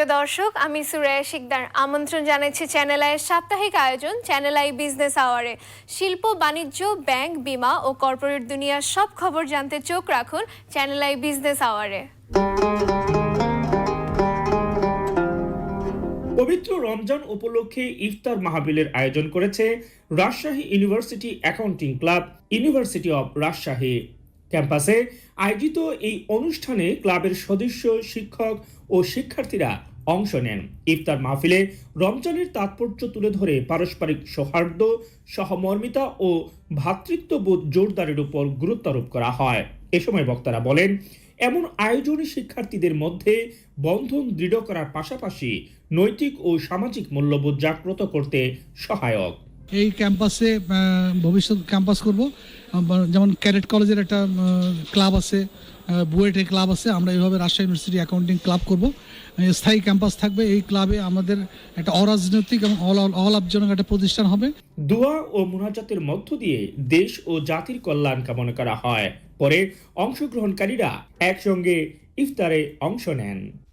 প্রিয় দর্শক, আমি সুরাইয়া শিকদার আমন্ত্রণ জানাচ্ছি চ্যানেল আইয়ের সাপ্তাহিক আয়োজন চ্যানেল আই বিজনেস আওয়ারে। শিল্প, বাণিজ্য, ব্যাংক, বীমা ও কর্পোরেট দুনিয়ার সব খবর জানতে চোখ রাখুন চ্যানেল আই বিজনেস আওয়ারে। পবিত্র রমজান উপলক্ষে ইফতার মাহফিলের আয়োজন করেছে Rajshahi university accounting club, university of Rajshahi ক্যাম্পাসে আয়োজিত এই অনুষ্ঠানে ক্লাবের সদস্য, শিক্ষক ও শিক্ষার্থীরা অংশ নেন। ইফতার মাহফিলে রমজানের তাৎপর্য তুলে ধরে পারস্পরিক সৌহার্দ্য, সহমর্মিতা ও ভ্রাতৃত্ববোধ জোরদারের উপর গুরুত্ব আরোপ করা হয়। এ সময় বক্তারা বলেন, এমন আয়োজনে শিক্ষার্থীদের মধ্যে বন্ধন দৃঢ় করার পাশাপাশি নৈতিক ও সামাজিক মূল্যবোধ জাগ্রত করতে সহায়ক। এই ক্যাম্পাসে ভবিষ্যৎ ক্যাম্পাস করব, যেমন ক্যাডেট কলেজের একটা ক্লাব আছে, বুয়েটের ক্লাব আছে, আমরা এইভাবে রাজশাহী ইউনিভার্সিটি অ্যাকাউন্টিং ক্লাব করব। স্থায়ী ক্যাম্পাস থাকবে। এই ক্লাবে আমাদের একটা অরাজনৈতিক এবং অলাভজনক একটা প্রতিষ্ঠান হবে। দোয়া ও মুনাজাতের মধ্য দিয়ে দেশ ও জাতির কল্যাণ কামনা করা হয়। পরে অংশগ্রহণকারীরা একসঙ্গে ইফতারে অংশ নেন।